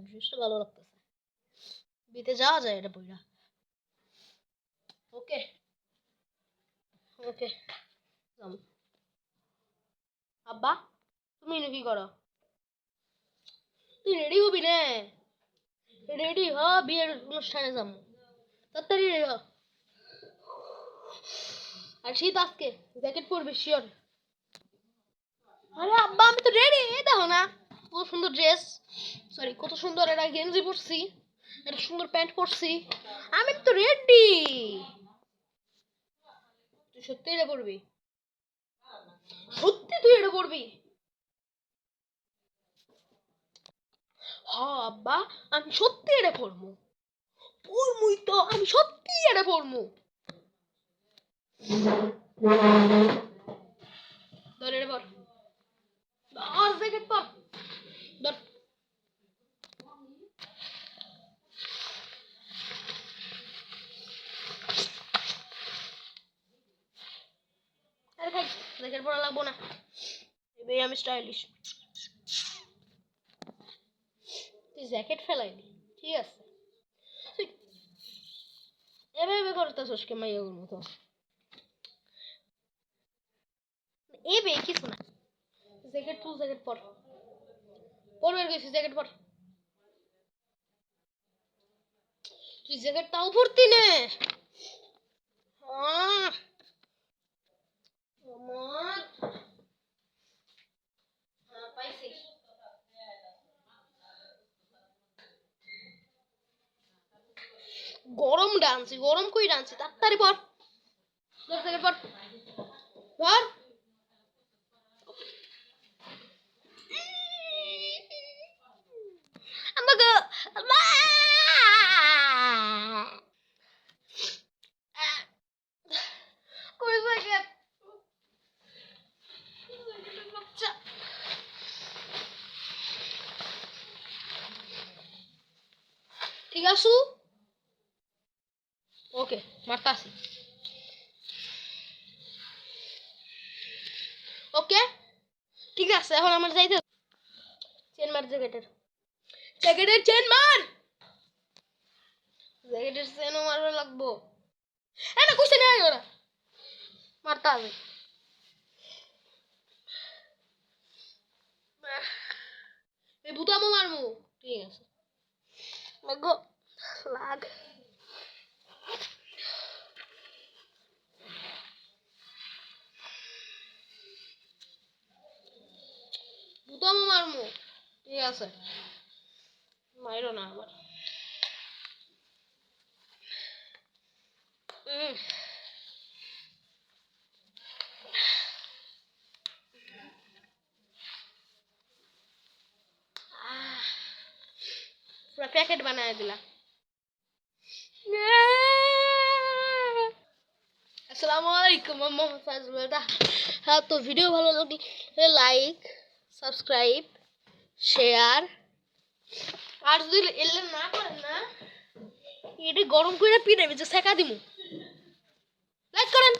ড্রেসটা ভালো লাগতেছে, বিতে যাওয়া যায় এটা পইরা। ওকে ওকে আব্বা, তুমি এনে কি করো? তুই রেডি হবি না? রেডি হ, বিয়ের অনুষ্ঠানে যাবো, তাড়াতাড়ি রেডি হ। আর শীত আজকে, জ্যাকেট পরবি শিওর। আরে আব্বা আমি তো রেডি, এই দেখো না কত সুন্দর ড্রেস, সরি কত সুন্দর একটা গেঞ্জি পরছি, একটা সুন্দর প্যান্ট পরছি, আমি তো রেডি। তুই সত্যি এটা পরবি? সত্যি তুই এটা পরবি? হ্যাঁ আব্বা, আমি সত্যি এটা পরবো। পরমুই তো, আমি সত্যি এটা পরবো। ধর এটা পর, আর জ্যাকেট পর, ধর। আরে ভাই, জ্যাকেট পরা লাগবো না, এবার আমি স্টাইলিশ। তুই জ্যাকেট ফেলাইলি, ঠিক আছে। তুই এভাবে করতেছস কে মাইয়াগুর মতো? এবে কিছু না, জ্যাকেট তুই জ্যাকেট পর, পরবার গেছিস জ্যাকেট পর। তুই জ্যাকেট তাও পরতি নে। আমার পাইছি, গরম ডান্সি, গরম কই ডান্সি, তাড়াতাড়ি পর, ধর জ্যাকেট পর, ধর। আমাকে আম্মা! কই জ্যাকেট? বাচ্চা। ঠিক আছু? ওকে, মারতাছি। ওকে ঠিক আছে, এখন আমার যাইতে। চেন মার জ্যাকেটের, জ্যাকেটের চেন মার, জ্যাকেটের চেনও মারবে লাগবো। না কুছে নেই ওরা, মারতে হবে। এই বুতামও মারমু, ঠিক আছে। লাগো লাগ, বুতামও মারমু, ঠিক আছে। মাইরো না আবার। পুরা প্যাকেট বানায় দিলা। আসসালামু আলাইকুম, মোহাম্মদ ফাজলুল। হ্যাঁ তো ভিডিও ভালো লাগলে লাইক, সাবস্ক্রাইব, শেয়ার, আর যদি এলে না করেন না, এটা গরম করে পিড়ে যে সেকা দিমু, লাইক করেন।